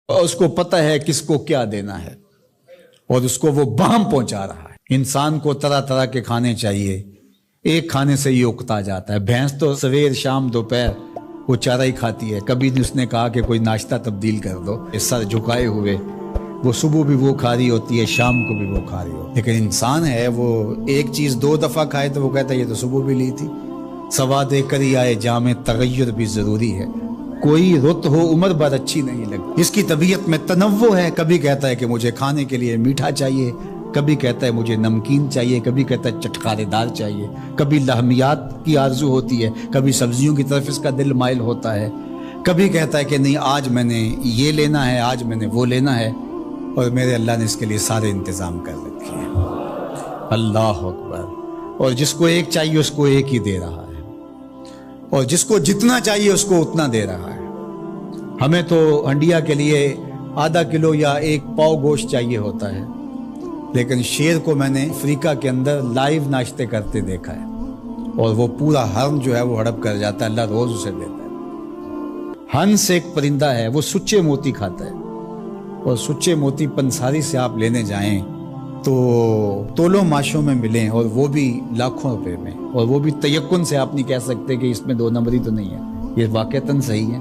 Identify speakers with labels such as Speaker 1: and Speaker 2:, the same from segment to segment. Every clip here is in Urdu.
Speaker 1: اور اس کو پتہ ہے کس کو کیا دینا ہے اور اس کو وہ بہم پہنچا رہا ہے۔ انسان کو طرح طرح کے کھانے چاہیے، ایک کھانے سے یہ اکتا جاتا ہے۔ بھینس تو سویر شام دوپہر وہ چارہ ہی کھاتی ہے، کبھی اس نے کہا کہ کوئی ناشتہ تبدیل کر دو، سر جھکائے ہوئے وہ صبح بھی وہ کھا رہی ہوتی ہے، شام کو بھی وہ کھا رہی ہوتی ہے۔ لیکن انسان ہے وہ ایک چیز 2 دفعہ کھائے تو وہ کہتا ہے یہ تو صبح بھی لی تھی۔ سواد کری آئے جامع تغیر بھی ضروری ہے، کوئی رت ہو عمر بھر اچھی نہیں لگتی۔ اس کی طبیعت میں تنوع ہے، کبھی کہتا ہے کہ مجھے کھانے کے لیے میٹھا چاہیے، کبھی کہتا ہے مجھے نمکین چاہیے، کبھی کہتا ہے چٹکارے دار چاہیے، کبھی لحمیات کی آرزو ہوتی ہے، کبھی سبزیوں کی طرف اس کا دل مائل ہوتا ہے، کبھی کہتا ہے کہ نہیں آج میں نے یہ لینا ہے، آج میں نے وہ لینا ہے، اور میرے اللہ نے اس کے لیے سارے انتظام کر رکھے ہیں۔ اللہ اکبر۔ اور جس کو ایک چاہیے اس کو ایک ہی دے رہا ہے، اور جس کو جتنا چاہیے اس کو اتنا دے رہا ہے۔ ہمیں تو ہنڈیا کے لیے آدھا کلو یا 1 پاؤ گوشت چاہیے ہوتا ہے، لیکن شیر کو میں نے افریقہ کے اندر لائیو ناشتے کرتے دیکھا ہے، اور وہ پورا ہرن جو ہے وہ ہڑپ کر جاتا ہے، اللہ روز اسے دیتا ہے۔ ہنس ایک پرندہ ہے، وہ سچے موتی کھاتا ہے، اور سچے موتی پنساری سے آپ لینے جائیں تو تولوں ماشوں میں ملیں، اور وہ بھی لاکھوں روپے میں، اور وہ بھی تیقن سے آپ نہیں کہہ سکتے کہ اس میں 2 نمبری تو نہیں ہے، یہ واقعتاً صحیح ہے،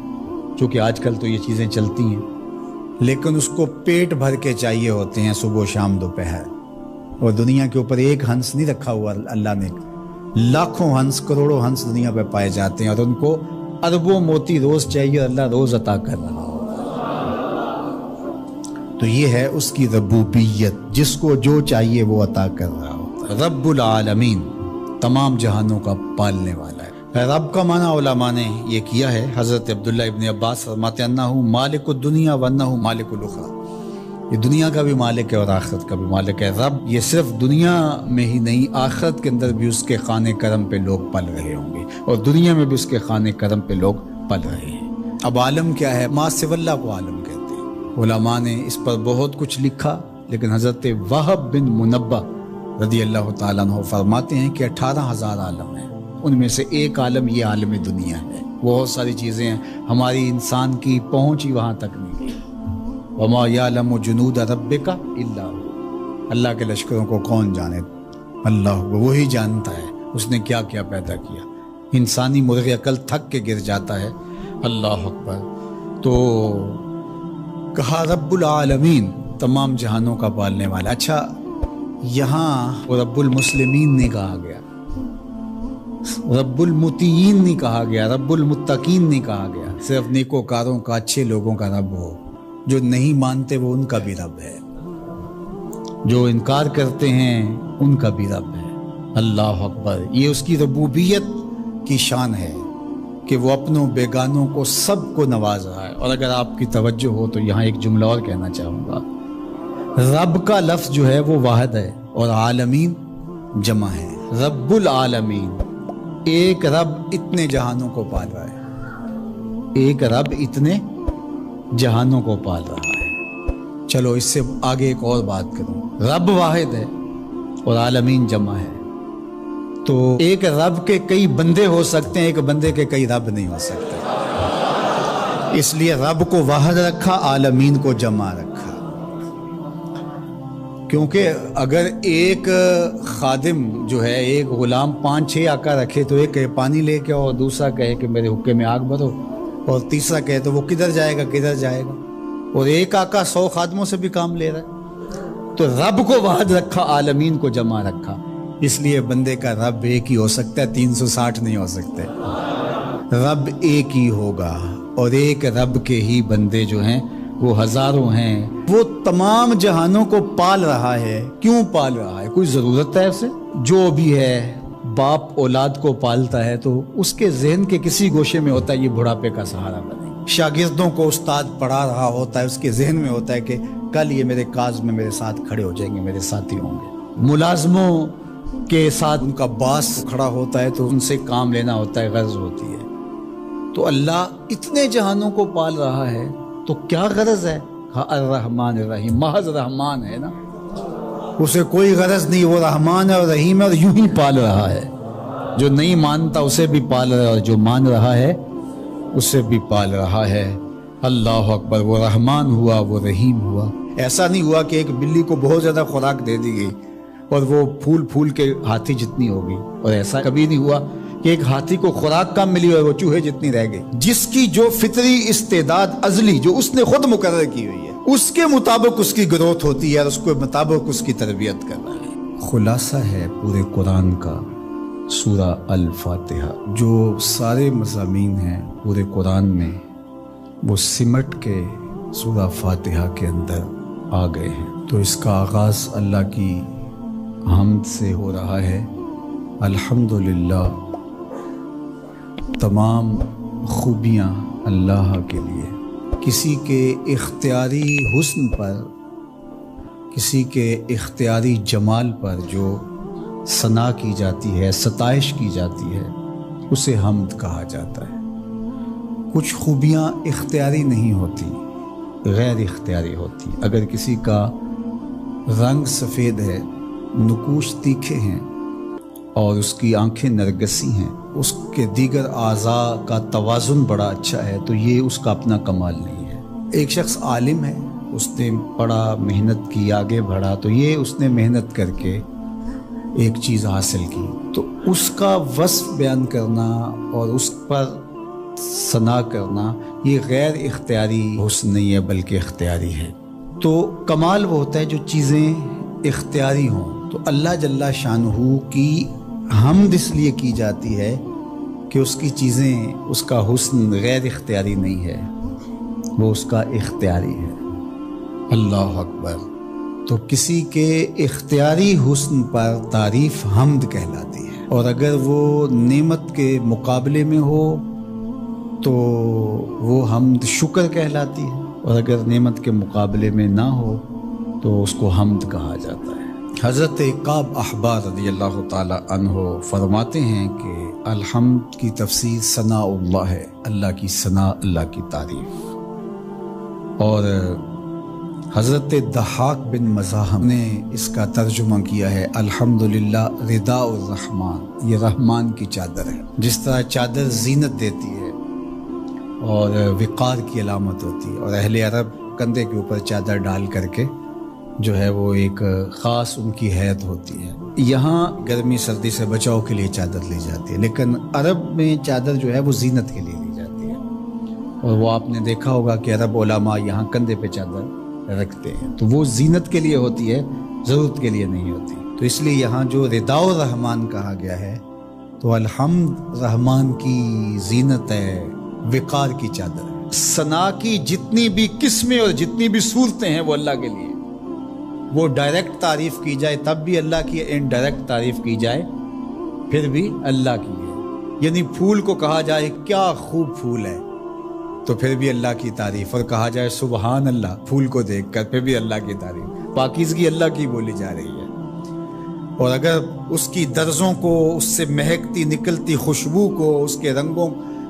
Speaker 1: چونکہ آج کل تو یہ چیزیں چلتی ہیں، لیکن اس کو پیٹ بھر کے چاہیے ہوتے ہیں صبح شام دوپہر۔ اور دنیا کے اوپر ایک ہنس نہیں رکھا ہوا اللہ نے، لاکھوں ہنس کروڑوں ہنس دنیا پہ پائے جاتے ہیں، اور ان کو اربوں موتی روز چاہیے، اللہ روز عطا کر رہا ہو۔ تو یہ ہے اس کی ربوبیت، جس کو جو چاہیے وہ عطا کر رہا ہوتا ہے۔ رب العالمین، تمام جہانوں کا پالنے والا ہے۔ رب کا معنی علماء نے یہ کیا ہے، حضرت عبداللہ ابن عباس فرماتے ہیں انہ مالک الدنیا وانہ مالک الاخرى، یہ دنیا کا بھی مالک ہے اور آخرت کا بھی مالک ہے۔ رب یہ صرف دنیا میں ہی نہیں، آخرت کے اندر بھی اس کے خانے کرم پہ لوگ پل رہے ہوں گے، اور دنیا میں بھی اس کے خانے کرم پہ لوگ پل رہے ہیں۔ اب عالم کیا ہے؟ ما سوی اللہ کو عالم کہتے ہیں۔ علماء نے اس پر بہت کچھ لکھا، لیکن حضرت وہب بن منبہ رضی اللہ تعالیٰ عنہ فرماتے ہیں کہ 18,000 عالم ہیں، ان میں سے ایک عالم یہ عالم دنیا ہے۔ بہت ساری چیزیں ہیں، ہماری انسان کی پہنچ ہی وہاں تک نہیں ہے۔ وما یعلم جنود ربک الا هو، اللہ کے لشکروں کو کون جانے؟ اللہ، وہی جانتا ہے اس نے کیا کیا پیدا کیا۔ انسانی مرغ عقل تھک کے گر جاتا ہے۔ اللہ اکبر۔ تو کہا رب العالمین، تمام جہانوں کا پالنے والا۔ اچھا، یہاں رب المسلمین نہیں کہا گیا، رب المطیعین نہیں کہا گیا، رب المتقین نہیں کہا گیا۔ صرف نیکوکاروں کا، اچھے لوگوں کا رب ہو، جو نہیں مانتے وہ ان کا بھی رب ہے، جو انکار کرتے ہیں ان کا بھی رب ہے۔ اللہ اکبر۔ یہ اس کی ربوبیت کی شان ہے کہ وہ اپنوں بیگانوں کو سب کو نواز رہا ہے۔ اور اگر آپ کی توجہ ہو تو یہاں ایک جملہ اور کہنا چاہوں گا، رب کا لفظ جو ہے وہ واحد ہے اور عالمین جمع ہے۔ رب العالمین، ایک رب اتنے جہانوں کو پال رہا ہے، ایک رب اتنے جہانوں کو پال رہا ہے۔ چلو اس سے آگے ایک اور بات کروں، رب واحد ہے اور عالمین جمع ہے، تو ایک رب کے کئی بندے ہو سکتے ہیں، ایک بندے کے کئی رب نہیں ہو سکتے، اس لیے رب کو واحد رکھا، عالمین کو جمع رکھا۔ کیونکہ اگر ایک خادم جو ہے، ایک غلام 5-6 آقا رکھے تو ایک کہے پانی لے کے، اور دوسرا کہے کہ میرے حقے میں آگ بھرو، اور تیسرا کہے تو وہ کدھر جائے گا کدھر جائے گا، اور ایک آقا 100 خادموں سے بھی کام لے رہا ہے۔ تو رب کو واحد رکھا، عالمین کو جمع رکھا، اس لیے بندے کا رب ایک ہی ہو سکتا ہے، 360 نہیں ہو سکتے۔ رب ایک ہی ہوگا، اور ایک رب کے ہی بندے جو ہیں وہ ہزاروں ہیں۔ وہ تمام جہانوں کو پال رہا ہے۔ کیوں پال رہا ہے؟ کوئی ضرورت ہے اسے؟ جو بھی ہے، باپ اولاد کو پالتا ہے تو اس کے ذہن کے کسی گوشے میں ہوتا ہے یہ بڑھاپے کا سہارا بنے۔ شاگردوں کو استاد پڑھا رہا ہوتا ہے، اس کے ذہن میں ہوتا ہے کہ کل یہ میرے کاز میں میرے ساتھ کھڑے ہو جائیں گے، میرے ساتھی ہوں گے۔ ملازموں کے ساتھ ان کا باس کھڑا ہوتا ہے تو ان سے کام لینا ہوتا ہے، غرض ہوتی ہے۔ تو اللہ اتنے جہانوں کو پال رہا ہے تو کیا غرض ہے؟ الرحمن الرحیم، محض رحمان ہے نا، اسے کوئی غرض نہیں، وہ رحمان ہے اور رحیم ہے، اور یوں ہی پال رہا ہے۔ جو نہیں مانتا اسے بھی پال رہا ہے، اور جو مان رہا ہے اسے بھی پال رہا ہے۔ اللہ اکبر، وہ رحمان ہوا، وہ رحیم ہوا۔ ایسا نہیں ہوا کہ ایک بلی کو بہت زیادہ خوراک دے دی گئی اور وہ پھول پھول کے ہاتھی جتنی ہو گئی، اور ایسا کبھی نہیں ہوا کہ ایک ہاتھی کو خوراک کم ملی اور وہ چوہے جتنی رہ گئی۔ جس کی جو فطری استعداد ازلی جو اس نے خود مقرر کی ہوئی ہے، اس کے مطابق اس کی گروتھ ہوتی ہے اور اس کے مطابق اس کی تربیت کرنا ہے۔ خلاصہ ہے پورے قرآن کا سورہ الفاتحہ، جو سارے مضامین ہیں پورے قرآن میں وہ سمٹ کے سورہ فاتحہ کے اندر آ گئے ہیں۔ تو اس کا آغاز اللہ کی حمد سے ہو رہا ہے۔ الحمدللہ، تمام خوبیاں اللہ کے لیے۔ کسی کے اختیاری حسن پر، کسی کے اختیاری جمال پر جو ثنا کی جاتی ہے، ستائش کی جاتی ہے، اسے حمد کہا جاتا ہے۔ کچھ خوبیاں اختیاری نہیں ہوتی، غیر اختیاری ہوتی۔ اگر کسی کا رنگ سفید ہے، نقوش تیکھے ہیں اور اس کی آنکھیں نرگسی ہیں، اس کے دیگر اعضاء کا توازن بڑا اچھا ہے، تو یہ اس کا اپنا کمال نہیں ہے۔ ایک شخص عالم ہے، اس نے پڑھا، محنت کی، آگے بڑھا، تو یہ اس نے محنت کر کے ایک چیز حاصل کی، تو اس کا وصف بیان کرنا اور اس پر ثنا کرنا یہ غیر اختیاری حسن نہیں ہے بلکہ اختیاری ہے۔ تو کمال وہ ہوتا ہے جو چیزیں اختیاری ہوں۔ تو اللہ جل شانہ کی حمد اس لیے کی جاتی ہے کہ اس کی چیزیں، اس کا حسن غیر اختیاری نہیں ہے، وہ اس کا اختیاری ہے۔ اللہ اکبر۔ تو کسی کے اختیاری حسن پر تعریف حمد کہلاتی ہے، اور اگر وہ نعمت کے مقابلے میں ہو تو وہ حمد شکر کہلاتی ہے، اور اگر نعمت کے مقابلے میں نہ ہو تو اس کو حمد کہا جاتا ہے۔ حضرت کعب احبار رضی اللہ تعالی عنہ فرماتے ہیں کہ الحمد کی تفسیر ثناء اللہ ہے، اللہ کی ثنا، اللہ کی تعریف۔ اور حضرت ضحاک بن مزاحم نے اس کا ترجمہ کیا ہے الحمدللہ رداء الرحمن، یہ رحمان کی چادر ہے۔ جس طرح چادر زینت دیتی ہے اور وقار کی علامت ہوتی ہے، اور اہل عرب کندھے کے اوپر چادر ڈال کر کے جو ہے وہ ایک خاص ان کی حیت ہوتی ہے۔ یہاں گرمی سردی سے بچاؤ کے لیے چادر لی جاتی ہے، لیکن عرب میں چادر جو ہے وہ زینت کے لیے لی جاتی ہے، اور وہ آپ نے دیکھا ہوگا کہ عرب علماء یہاں کندھے پہ چادر رکھتے ہیں، تو وہ زینت کے لیے ہوتی ہے، ضرورت کے لیے نہیں ہوتی۔ تو اس لیے یہاں جو رداء الرحمن کہا گیا ہے، تو الحمد رحمان کی زینت ہے، وقار کی چادر ہے۔ ثنا کی جتنی بھی قسمیں اور جتنی بھی صورتیں ہیں وہ اللہ کے لیے، وہ ڈائریکٹ تعریف کی جائے تب بھی اللہ کی، انڈائریکٹ تعریف کی جائے پھر بھی اللہ کی ہے۔ یعنی پھول کو کہا جائے کیا خوب پھول ہے تو پھر بھی اللہ کی تعریف، اور کہا جائے سبحان اللہ پھول کو دیکھ کر پھر بھی اللہ کی تعریف، پاکیزگی اللہ کی بولی جا رہی ہے۔ اور اگر اس کی درزوں کو، اس سے مہکتی نکلتی خوشبو کو، اس کے رنگوں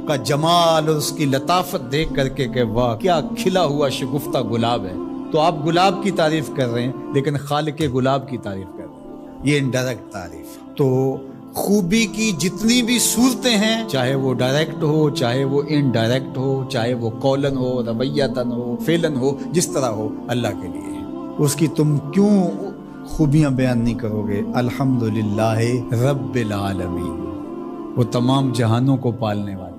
Speaker 1: کا جمال اور اس کی لطافت دیکھ کر کے کہ واہ کیا کھلا ہوا شگفتہ گلاب ہے، تو آپ گلاب کی تعریف کر رہے ہیں لیکن خالق گلاب کی تعریف کر رہے ہیں، یہ انڈائریکٹ تعریف۔ تو خوبی کی جتنی بھی صورتیں ہیں، چاہے وہ ڈائریکٹ ہو، چاہے وہ انڈائریکٹ ہو، چاہے وہ قولن ہو، رویتاً ہو، فعلاً ہو، جس طرح ہو، اللہ کے لیے ہے۔ اس کی تم کیوں خوبیاں بیان نہیں کرو گے؟ الحمدللہ رب العالمین، وہ تمام جہانوں کو پالنے والا۔